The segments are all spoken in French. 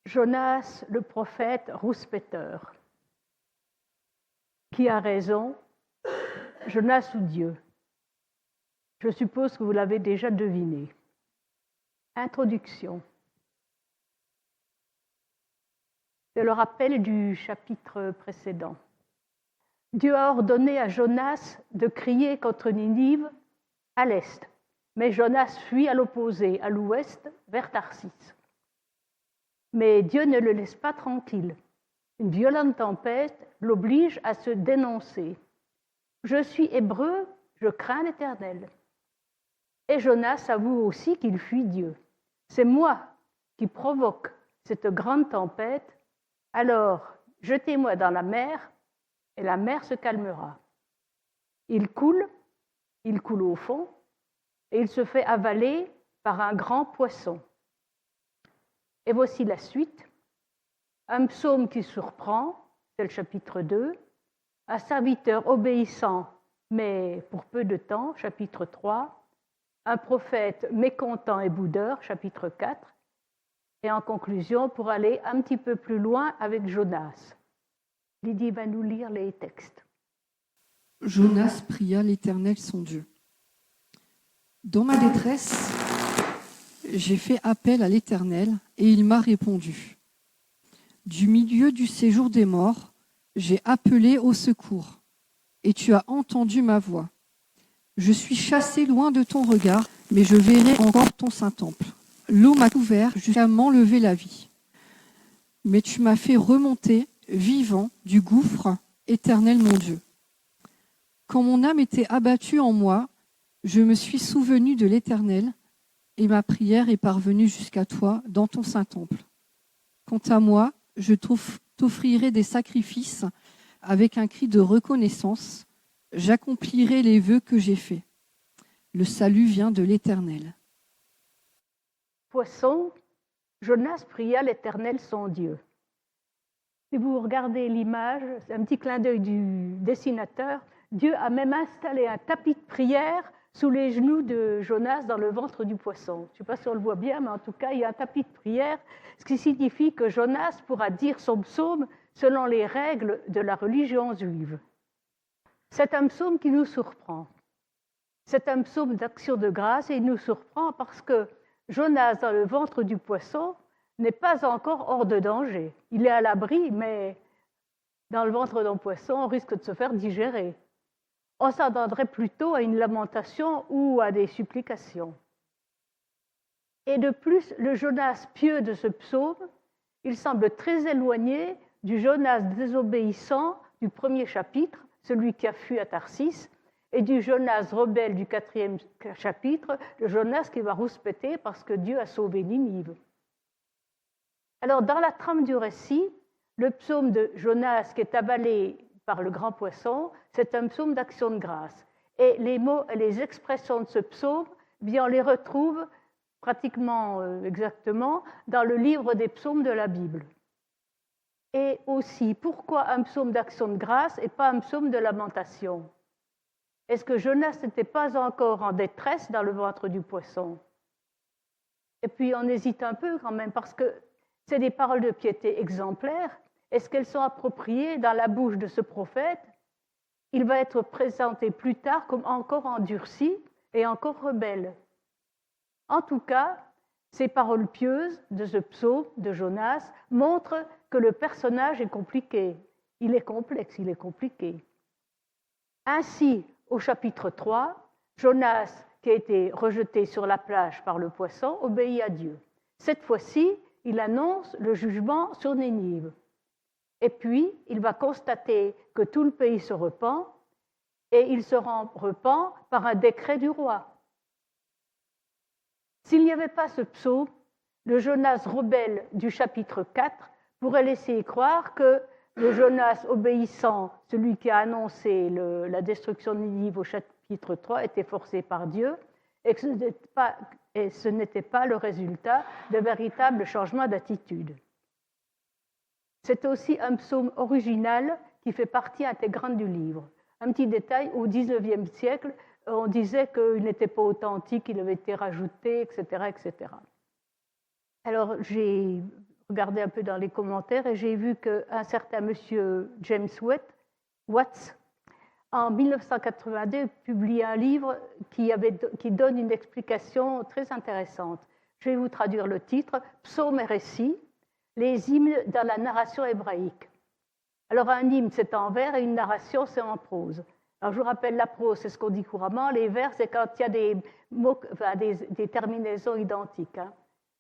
Jonas, le prophète rouspéteur. Qui a raison, Jonas ou Dieu? Je suppose que vous l'avez déjà deviné. Introduction. C'est le rappel du chapitre précédent. Dieu a ordonné à Jonas de crier contre Ninive à l'est, mais Jonas fuit à l'opposé, à l'ouest, vers Tarsis. Mais Dieu ne le laisse pas tranquille. Une violente tempête l'oblige à se dénoncer. « Je suis hébreu, je crains l'Éternel. » Et Jonas avoue aussi qu'il fuit Dieu. « C'est moi qui provoque cette grande tempête, alors jetez-moi dans la mer, et la mer se calmera. » Il coule au fond, et il se fait avaler par un grand poisson. Et voici la suite. Un psaume qui surprend, c'est le chapitre 2, un serviteur obéissant, mais pour peu de temps, chapitre 3, un prophète mécontent et boudeur, chapitre 4, et en conclusion, pour aller un petit peu plus loin avec Jonas. Lydie va nous lire les textes. Jonas pria l'Éternel son Dieu. Dans ma détresse, j'ai fait appel à l'Éternel et il m'a répondu. Du milieu du séjour des morts, j'ai appelé au secours et tu as entendu ma voix. Je suis chassé loin de ton regard, mais je verrai encore ton Saint-Temple. L'eau m'a couvert jusqu'à m'enlever la vie. Mais tu m'as fait remonter, vivant, du gouffre, Éternel mon Dieu. Quand mon âme était abattue en moi, je me suis souvenu de l'Éternel et ma prière est parvenue jusqu'à toi dans ton Saint-Temple. Quant à moi, je t'offrirai des sacrifices avec un cri de reconnaissance. J'accomplirai les vœux que j'ai faits. Le salut vient de l'Éternel. Poisson, Jonas pria l'Éternel son Dieu. Si vous regardez l'image, c'est un petit clin d'œil du dessinateur, Dieu a même installé un tapis de prière sous les genoux de Jonas dans le ventre du poisson. Je ne sais pas si on le voit bien, mais en tout cas, il y a un tapis de prière, ce qui signifie que Jonas pourra dire son psaume selon les règles de la religion juive. C'est un psaume qui nous surprend. C'est un psaume d'action de grâce et il nous surprend parce que Jonas, dans le ventre du poisson, n'est pas encore hors de danger. Il est à l'abri, mais dans le ventre d'un poisson, on risque de se faire digérer. On s'attendrait plutôt à une lamentation ou à des supplications. Et de plus, le Jonas pieux de ce psaume, il semble très éloigné du Jonas désobéissant du premier chapitre, celui qui a fui à Tarsis, et du Jonas rebelle du 4e chapitre, le Jonas qui va rouspéter parce que Dieu a sauvé Ninive. Alors, dans la trame du récit, le psaume de Jonas qui est avalé par le grand poisson, c'est un psaume d'action de grâce. Et les mots et les expressions de ce psaume, bien, on les retrouve pratiquement exactement dans le livre des psaumes de la Bible. Et aussi, pourquoi un psaume d'action de grâce et pas un psaume de lamentation? Est-ce que Jonas n'était pas encore en détresse dans le ventre du poisson? Et puis on hésite un peu quand même, parce que c'est des paroles de piété exemplaires. Est-ce qu'elles sont appropriées dans la bouche de ce prophète? Il va être présenté plus tard comme encore endurci et encore rebelle. En tout cas, ces paroles pieuses de ce psaume de Jonas montrent que le personnage est compliqué. Il est complexe, il est compliqué. Ainsi, au chapitre 3, Jonas, qui a été rejeté sur la plage par le poisson, obéit à Dieu. Cette fois-ci, il annonce le jugement sur Ninive. Et puis, il va constater que tout le pays se repent, et il se repent par un décret du roi. S'il n'y avait pas ce psaume, le Jonas rebelle du chapitre 4 pourrait laisser croire que le Jonas obéissant, celui qui a annoncé la destruction de Ninive au chapitre 3, était forcé par Dieu, et que ce n'était pas le résultat de véritables changements d'attitude. C'est aussi un psaume original qui fait partie intégrante du livre. Un petit détail, au XIXe siècle, on disait qu'il n'était pas authentique, il avait été rajouté, etc., etc. Alors, j'ai regardé un peu dans les commentaires et j'ai vu qu'un certain monsieur James Watts, en 1982, publie un livre qui donne une explication très intéressante. Je vais vous traduire le titre, Psaumes et récits, les hymnes dans la narration hébraïque. Alors un hymne, c'est en vers et une narration, c'est en prose. Alors je vous rappelle, la prose, c'est ce qu'on dit couramment. Les vers, c'est quand il y a des terminaisons identiques. Hein.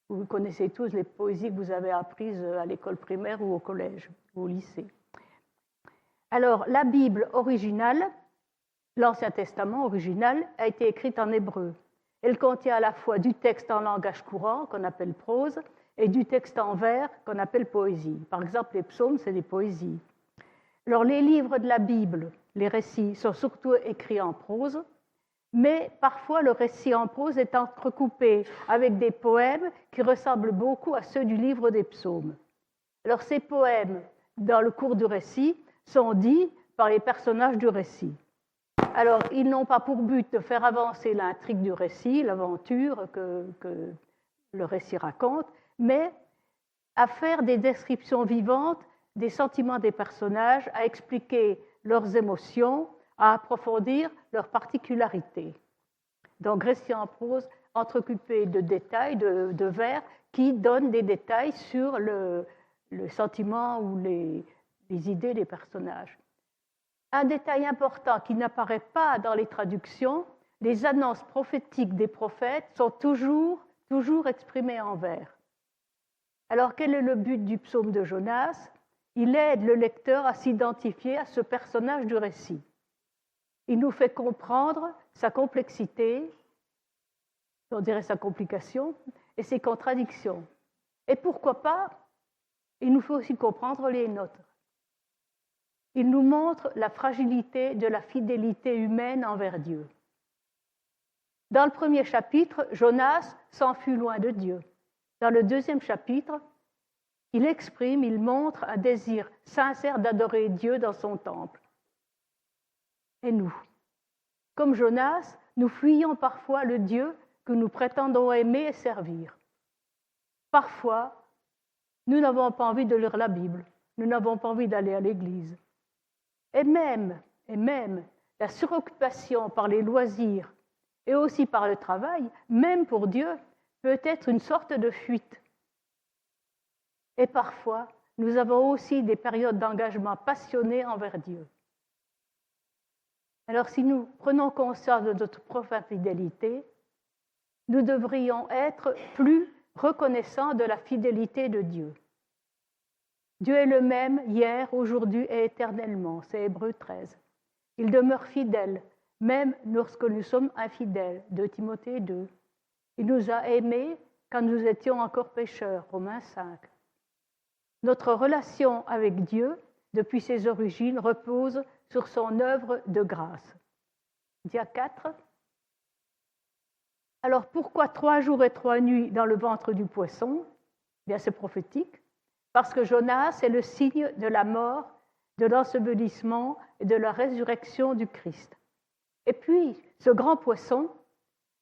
Vous connaissez tous les poésies que vous avez apprises à l'école primaire ou au collège ou au lycée. Alors, la Bible originale, l'Ancien Testament original, a été écrite en hébreu. Elle contient à la fois du texte en langage courant, qu'on appelle prose, et du texte en vers, qu'on appelle poésie. Par exemple, les psaumes, c'est des poésies. Alors, les livres de la Bible, les récits, sont surtout écrits en prose, mais parfois le récit en prose est entrecoupé avec des poèmes qui ressemblent beaucoup à ceux du livre des psaumes. Alors, ces poèmes, dans le cours du récit, sont dits par les personnages du récit. Alors, ils n'ont pas pour but de faire avancer l'intrigue du récit, l'aventure que le récit raconte, mais à faire des descriptions vivantes des sentiments des personnages, à expliquer leurs émotions, à approfondir leurs particularités. Donc, récit en prose entrecoupé de détails, de vers, qui donnent des détails sur le sentiment ou les idées des personnages. Un détail important qui n'apparaît pas dans les traductions, les annonces prophétiques des prophètes sont toujours exprimées en vers. Alors, quel est le but du psaume de Jonas ? Il aide le lecteur à s'identifier à ce personnage du récit. Il nous fait comprendre sa complexité, on dirait sa complication, et ses contradictions. Et pourquoi pas, il nous fait aussi comprendre les nôtres. Il nous montre la fragilité de la fidélité humaine envers Dieu. Dans le premier chapitre, Jonas s'enfuit loin de Dieu. Dans le deuxième chapitre, il montre un désir sincère d'adorer Dieu dans son temple. Et nous, comme Jonas, nous fuyons parfois le Dieu que nous prétendons aimer et servir. Parfois, nous n'avons pas envie de lire la Bible, nous n'avons pas envie d'aller à l'église. Et même la suroccupation par les loisirs et aussi par le travail, même pour Dieu, peut être une sorte de fuite. Et parfois, nous avons aussi des périodes d'engagement passionné envers Dieu. Alors, si nous prenons conscience de notre profonde fidélité, nous devrions être plus reconnaissants de la fidélité de Dieu. Dieu est le même hier, aujourd'hui et éternellement, c'est Hébreux 13. Il demeure fidèle, même lorsque nous sommes infidèles, 2 Timothée 2. Il nous a aimés quand nous étions encore pécheurs, Romains 5. Notre relation avec Dieu, depuis ses origines, repose sur son œuvre de grâce. Dia 4. Alors pourquoi 3 jours et 3 nuits dans le ventre du poisson ? Bien, c'est prophétique. Parce que Jonas est le signe de la mort, de l'ensevelissement et de la résurrection du Christ. Et puis, ce grand poisson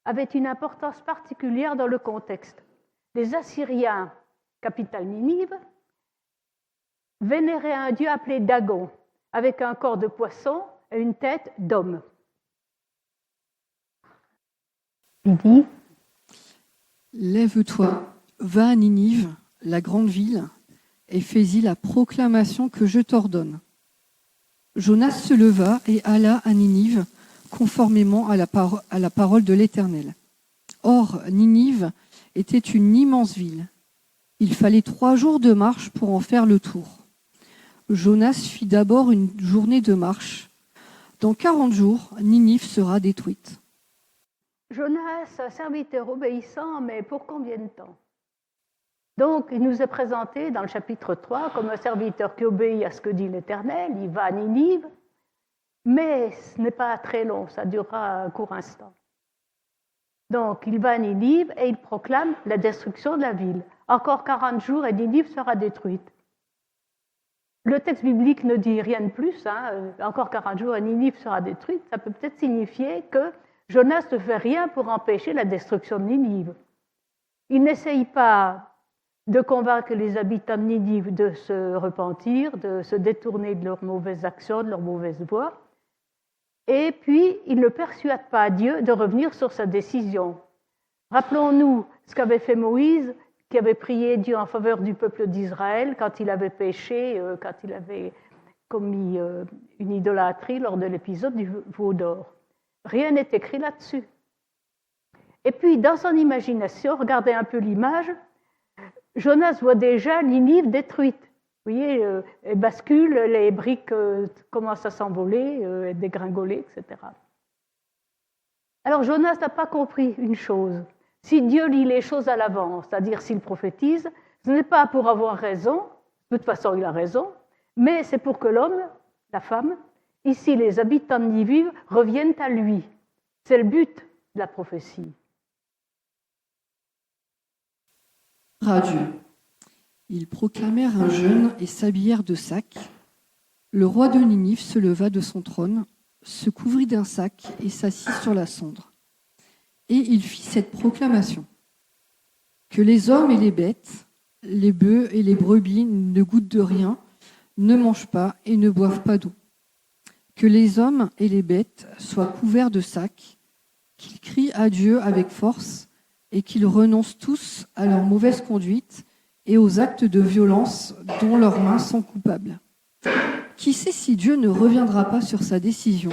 avait une importance particulière dans le contexte. Les Assyriens, capitale Ninive, vénéraient un dieu appelé Dagon, avec un corps de poisson et une tête d'homme. Il dit : Lève-toi, va à Ninive, la grande ville, et fais-y la proclamation que je t'ordonne. Jonas se leva et alla à Ninive, conformément à la parole de l'Éternel. Or, Ninive était une immense ville. Il fallait 3 jours de marche pour en faire le tour. Jonas fit d'abord une journée de marche. Dans 40 jours, Ninive sera détruite. Jonas, un serviteur obéissant, mais pour combien de temps ? Donc, il nous est présenté dans le chapitre 3 comme un serviteur qui obéit à ce que dit l'Éternel. Il va à Ninive, mais ce n'est pas très long, ça durera un court instant. Donc, il va à Ninive et il proclame la destruction de la ville. Encore 40 jours et Ninive sera détruite. Le texte biblique ne dit rien de plus. Encore 40 jours et Ninive sera détruite. Ça peut peut-être signifier que Jonas ne fait rien pour empêcher la destruction de Ninive. Il n'essaye pas de convaincre les habitants de Ninive de se repentir, de se détourner de leurs mauvaises actions, de leurs mauvaises voies. Et puis, il ne persuade pas Dieu de revenir sur sa décision. Rappelons-nous ce qu'avait fait Moïse, qui avait prié Dieu en faveur du peuple d'Israël quand il avait péché, quand il avait commis une idolâtrie lors de l'épisode du veau d'or. Rien n'est écrit là-dessus. Et puis, dans son imagination, regardez un peu l'image, Jonas voit déjà Ninive détruite. Vous voyez, elle bascule, les briques commencent à s'envoler, dégringoler, etc. Alors Jonas n'a pas compris une chose. Si Dieu lit les choses à l'avance, c'est-à-dire s'il prophétise, ce n'est pas pour avoir raison, de toute façon il a raison, mais c'est pour que l'homme, la femme, ici les habitants de Ninive, reviennent à lui. C'est le but de la prophétie. Dieu. Ils proclamèrent un jeûne et s'habillèrent de sacs. Le roi de Ninive se leva de son trône, se couvrit d'un sac et s'assit sur la cendre. Et il fit cette proclamation. Que les hommes et les bêtes, les bœufs et les brebis ne goûtent de rien, ne mangent pas et ne boivent pas d'eau. Que les hommes et les bêtes soient couverts de sacs, qu'ils crient à Dieu avec force et qu'ils renoncent tous à leur mauvaise conduite et aux actes de violence dont leurs mains sont coupables. Qui sait si Dieu ne reviendra pas sur sa décision,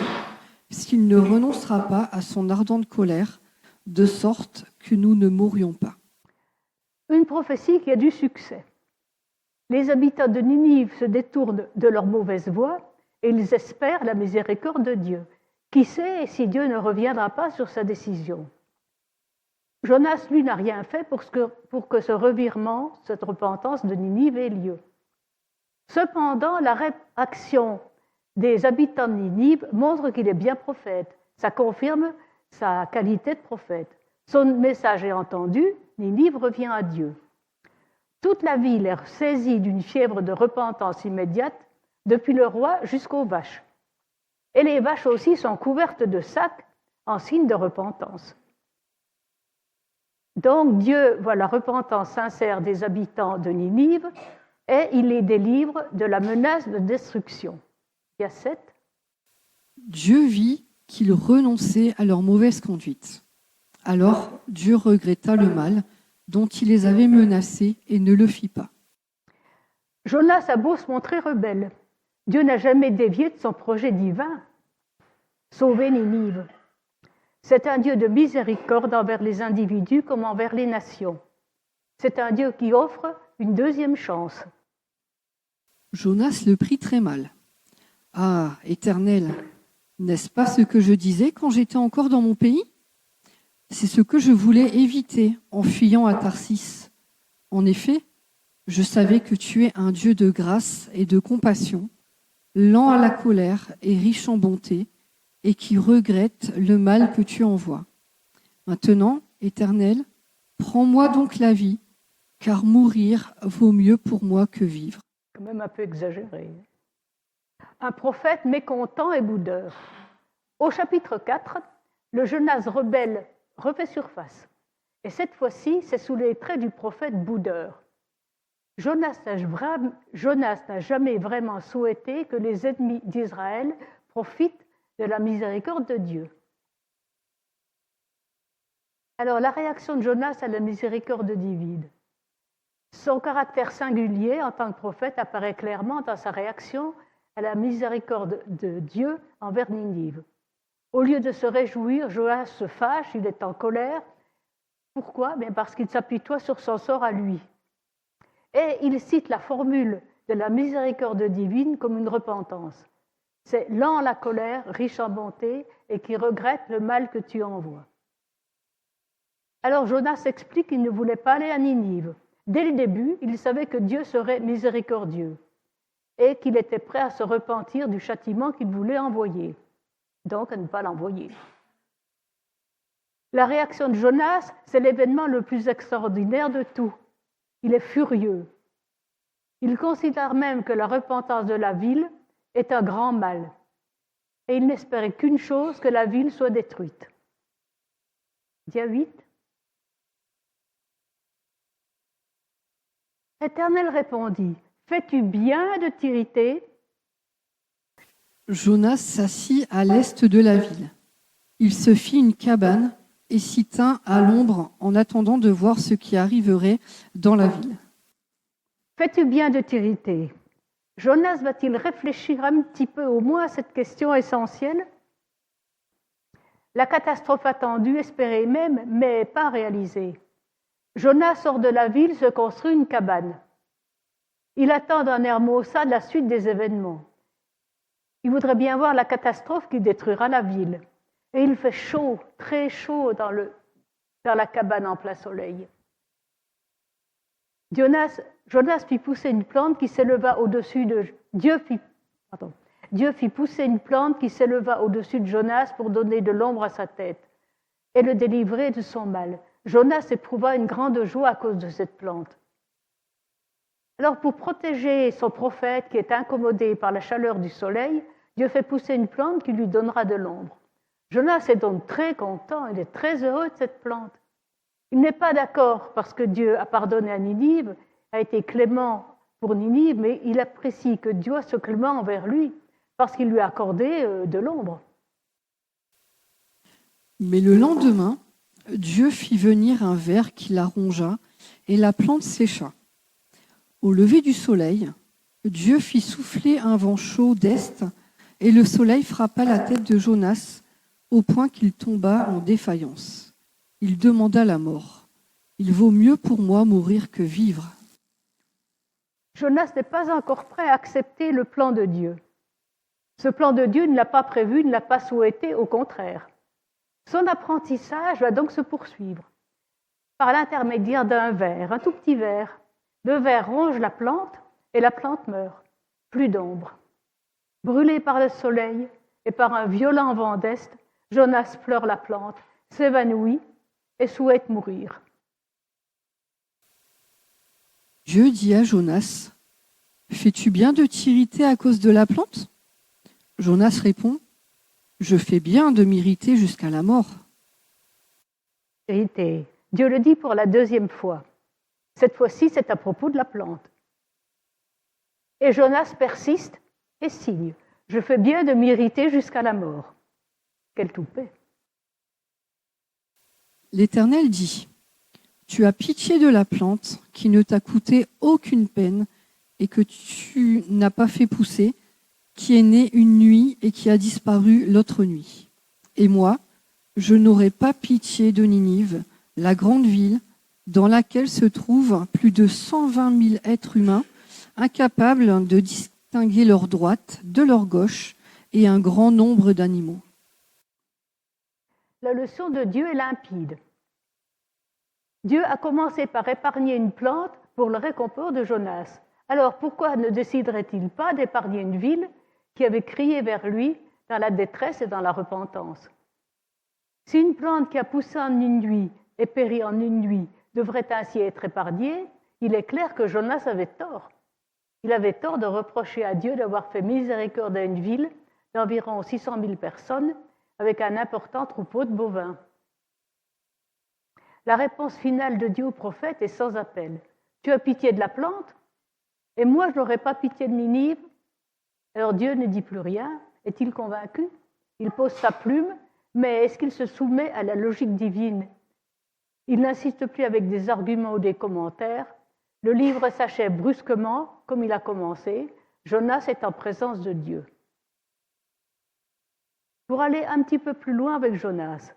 s'il ne renoncera pas à son ardente colère, de sorte que nous ne mourions pas. Une prophétie qui a du succès. Les habitants de Ninive se détournent de leur mauvaise voie et ils espèrent la miséricorde de Dieu. Qui sait si Dieu ne reviendra pas sur sa décision? Jonas, lui, n'a rien fait pour que ce revirement, cette repentance de Ninive ait lieu. Cependant, la réaction des habitants de Ninive montre qu'il est bien prophète. Ça confirme sa qualité de prophète. Son message est entendu, Ninive revient à Dieu. Toute la ville est saisie d'une fièvre de repentance immédiate, depuis le roi jusqu'aux vaches. Et les vaches aussi sont couvertes de sacs en signe de repentance. Donc Dieu voit la repentance sincère des habitants de Ninive et il les délivre de la menace de destruction. Il y a 7. Dieu vit qu'ils renonçaient à leur mauvaise conduite. Alors Dieu regretta le mal dont il les avait menacés et ne le fit pas. Jonas a beau se montrer rebelle, Dieu n'a jamais dévié de son projet divin, sauver Ninive. C'est un Dieu de miséricorde envers les individus comme envers les nations. C'est un Dieu qui offre une deuxième chance. Jonas le prit très mal. « Ah, Éternel, n'est-ce pas ce que je disais quand j'étais encore dans mon pays ? C'est ce que je voulais éviter en fuyant à Tarsis. En effet, je savais que tu es un Dieu de grâce et de compassion, lent à la colère et riche en bonté, et qui regrette le mal que tu envoies. Maintenant, Éternel, prends-moi donc la vie, car mourir vaut mieux pour moi que vivre. » Quand même un peu exagéré. Un prophète mécontent et boudeur. Au chapitre 4, le Jonas rebelle refait surface. Et cette fois-ci, c'est sous les traits du prophète boudeur. Jonas n'a jamais vraiment souhaité que les ennemis d'Israël profitent de la miséricorde de Dieu. Alors, la réaction de Jonas à la miséricorde divine. Son caractère singulier en tant que prophète apparaît clairement dans sa réaction à la miséricorde de Dieu envers Ninive. Au lieu de se réjouir, Jonas se fâche, il est en colère. Pourquoi ? Bien parce qu'il s'apitoie sur son sort à lui. Et il cite la formule de la miséricorde divine comme une repentance. C'est lent à la colère, riche en bonté, et qui regrette le mal que tu envoies. Alors Jonas explique qu'il ne voulait pas aller à Ninive. Dès le début, il savait que Dieu serait miséricordieux et qu'il était prêt à se repentir du châtiment qu'il voulait envoyer, donc à ne pas l'envoyer. La réaction de Jonas, c'est l'événement le plus extraordinaire de tout. Il est furieux. Il considère même que la repentance de la ville est un grand mal. Et il n'espérait qu'une chose, que la ville soit détruite. Dia 8. L'Éternel répondit, « Fais-tu bien de t'irriter ?» Jonas s'assit à l'est de la ville. Il se fit une cabane et s'y tint à l'ombre en attendant de voir ce qui arriverait dans la ville. « Fais-tu bien de t'irriter ?» Jonas va-t-il réfléchir un petit peu au moins à cette question essentielle ? La catastrophe attendue, espérée même, mais pas réalisée. Jonas sort de la ville, se construit une cabane. Il attend d'un air maussade la suite des événements. Il voudrait bien voir la catastrophe qui détruira la ville. Et il fait chaud, très chaud dans la cabane en plein soleil. Jonas fit pousser une plante qui s'éleva au-dessus de... Dieu fit pousser une plante qui s'éleva au-dessus de Jonas pour donner de l'ombre à sa tête et le délivrer de son mal. Jonas éprouva une grande joie à cause de cette plante. Alors, pour protéger son prophète qui est incommodé par la chaleur du soleil, Dieu fait pousser une plante qui lui donnera de l'ombre. Jonas est donc très content, il est très heureux de cette plante. Il n'est pas d'accord parce que Dieu a pardonné à Ninive, a été clément pour Ninive, mais il apprécie que Dieu soit clément envers lui parce qu'il lui a accordé de l'ombre. Mais le lendemain, Dieu fit venir un ver qui la rongea et la plante sécha. Au lever du soleil, Dieu fit souffler un vent chaud d'est et le soleil frappa la tête de Jonas au point qu'il tomba en défaillance. Il demanda la mort. Il vaut mieux pour moi mourir que vivre. Jonas n'est pas encore prêt à accepter le plan de Dieu. Ce plan de Dieu ne l'a pas prévu, ne l'a pas souhaité, au contraire. Son apprentissage va donc se poursuivre par l'intermédiaire d'un ver, un tout petit ver. Le ver ronge la plante et la plante meurt. Plus d'ombre. Brûlé par le soleil et par un violent vent d'est, Jonas pleure la plante, s'évanouit et souhaite mourir. Dieu dit à Jonas, « Fais-tu bien de t'irriter à cause de la plante ?» Jonas répond, « Je fais bien de m'irriter jusqu'à la mort. » Irrité. Dieu le dit pour la deuxième fois. Cette fois-ci, c'est à propos de la plante. Et Jonas persiste et signe, « Je fais bien de m'irriter jusqu'à la mort. » Quel toupet. L'Éternel dit, « Tu as pitié de la plante qui ne t'a coûté aucune peine et que tu n'as pas fait pousser, qui est née une nuit et qui a disparu l'autre nuit. Et moi, je n'aurai pas pitié de Ninive, la grande ville, dans laquelle se trouvent plus de 120 000 êtres humains, incapables de distinguer leur droite de leur gauche et un grand nombre d'animaux. » La leçon de Dieu est limpide. Dieu a commencé par épargner une plante pour le réconfort de Jonas. Alors pourquoi ne déciderait-il pas d'épargner une ville qui avait crié vers lui dans la détresse et dans la repentance? Si une plante qui a poussé en une nuit et péri en une nuit devrait ainsi être épargnée, il est clair que Jonas avait tort. Il avait tort de reprocher à Dieu d'avoir fait miséricorde à une ville d'environ 600 000 personnes avec un important troupeau de bovins. La réponse finale de Dieu au prophète est sans appel. « Tu as pitié de la plante, et moi je n'aurai pas pitié de Ninive. » Alors Dieu ne dit plus rien. Est-il convaincu? Il pose sa plume, mais est-ce qu'il se soumet à la logique divine? Il n'insiste plus avec des arguments ou des commentaires. Le livre s'achève brusquement, comme il a commencé. Jonas est en présence de Dieu. Pour aller un petit peu plus loin avec Jonas,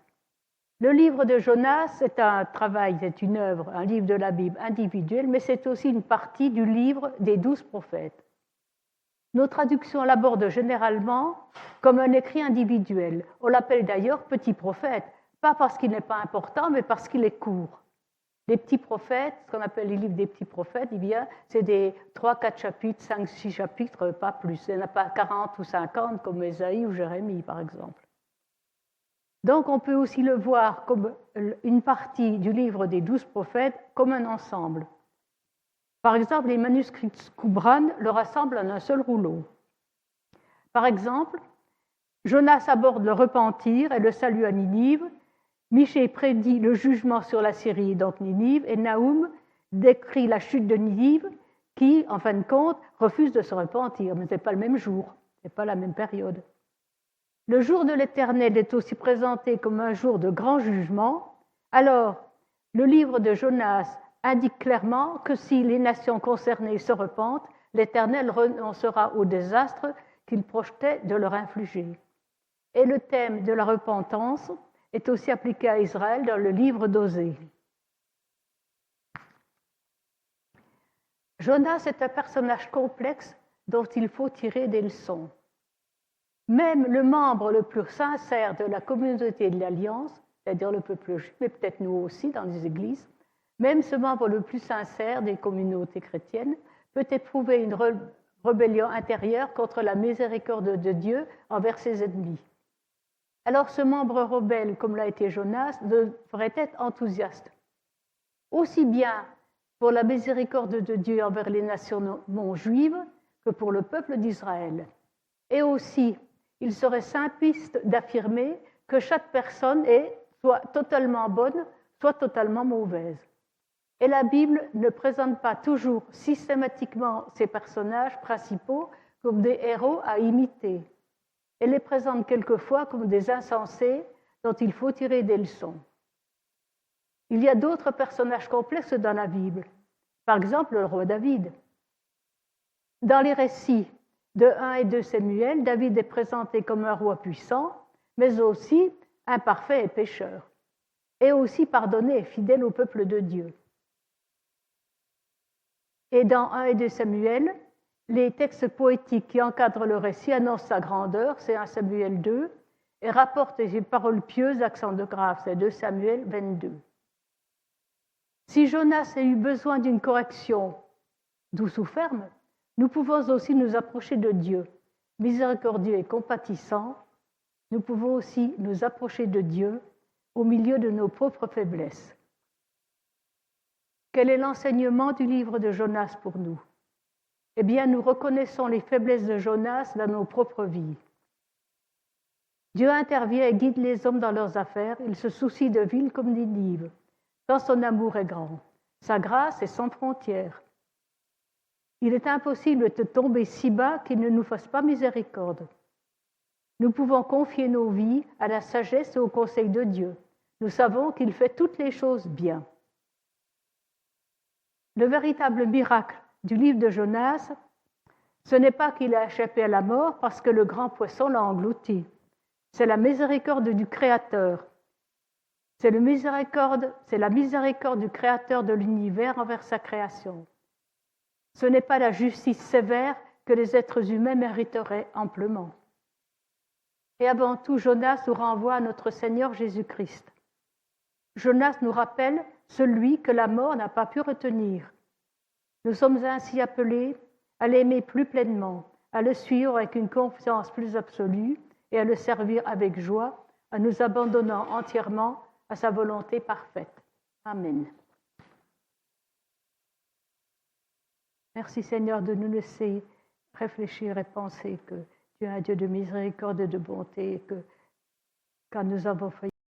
le livre de Jonas, c'est un travail, c'est une œuvre, un livre de la Bible individuel, mais c'est aussi une partie du livre des 12 prophètes. Nos traductions l'abordent généralement comme un écrit individuel. On l'appelle d'ailleurs petit prophète, pas parce qu'il n'est pas important, mais parce qu'il est court. Les petits prophètes, ce qu'on appelle les livres des petits prophètes, c'est des 3-4 chapitres, 5-6 chapitres, pas plus. Il n'y en a pas 40 ou 50 comme Ésaïe ou Jérémie, par exemple. Donc on peut aussi le voir comme une partie du livre des 12 prophètes, comme un ensemble. Par exemple, les manuscrits Qumran le rassemblent en un seul rouleau. Par exemple, Jonas aborde le repentir et le salut à Ninive, Michée prédit le jugement sur la Syrie, donc Ninive, et Naoum décrit la chute de Ninive, qui, en fin de compte, refusent de se repentir. Mais ce n'est pas le même jour, ce n'est pas la même période. Le jour de l'Éternel est aussi présenté comme un jour de grand jugement. Alors, le livre de Jonas indique clairement que si les nations concernées se repentent, l'Éternel renoncera au désastre qu'il projetait de leur infliger. Et le thème de la repentance est aussi appliqué à Israël dans le livre d'Osée. Jonas est un personnage complexe dont il faut tirer des leçons. Même le membre le plus sincère de la communauté de l'Alliance, c'est-à-dire le peuple juif, mais peut-être nous aussi dans les églises, même ce membre le plus sincère des communautés chrétiennes peut éprouver une rébellion intérieure contre la miséricorde de Dieu envers ses ennemis. Alors ce membre rebelle, comme l'a été Jonas, devrait être enthousiaste, aussi bien pour la miséricorde de Dieu envers les nations non juives que pour le peuple d'Israël. Et aussi, il serait simpliste d'affirmer que chaque personne est soit totalement bonne, soit totalement mauvaise. Et la Bible ne présente pas toujours systématiquement ces personnages principaux comme des héros à imiter. Elle les présente quelquefois comme des insensés dont il faut tirer des leçons. Il y a d'autres personnages complexes dans la Bible, par exemple le roi David. Dans les récits de 1 et 2 Samuel, David est présenté comme un roi puissant, mais aussi imparfait et pécheur, et aussi pardonné et fidèle au peuple de Dieu. Et dans 1 et 2 Samuel, les textes poétiques qui encadrent le récit annoncent sa grandeur, c'est 1 Samuel 2, et rapportent des paroles pieuses d'accent de grâce, c'est 2 Samuel 22. Si Jonas a eu besoin d'une correction douce ou ferme, nous pouvons aussi nous approcher de Dieu. Miséricordieux et compatissant, nous pouvons aussi nous approcher de Dieu au milieu de nos propres faiblesses. Quel est l'enseignement du livre de Jonas pour nous? Eh bien, nous reconnaissons les faiblesses de Jonas dans nos propres vies. Dieu intervient et guide les hommes dans leurs affaires. Il se soucie de villes comme Ninive, tant son amour est grand. Sa grâce est sans frontières. Il est impossible de tomber si bas qu'il ne nous fasse pas miséricorde. Nous pouvons confier nos vies à la sagesse et au conseil de Dieu. Nous savons qu'il fait toutes les choses bien. Le véritable miracle du livre de Jonas, ce n'est pas qu'il a échappé à la mort parce que le grand poisson l'a englouti. C'est la miséricorde du Créateur. C'est la miséricorde du Créateur de l'univers envers sa création. Ce n'est pas la justice sévère que les êtres humains mériteraient amplement. Et avant tout, Jonas nous renvoie à notre Seigneur Jésus-Christ. Jonas nous rappelle celui que la mort n'a pas pu retenir. Nous sommes ainsi appelés à l'aimer plus pleinement, à le suivre avec une confiance plus absolue et à le servir avec joie, en nous abandonnant entièrement à sa volonté parfaite. Amen. Merci Seigneur de nous laisser réfléchir et penser que tu es un Dieu de miséricorde et de bonté et que quand nous avons failli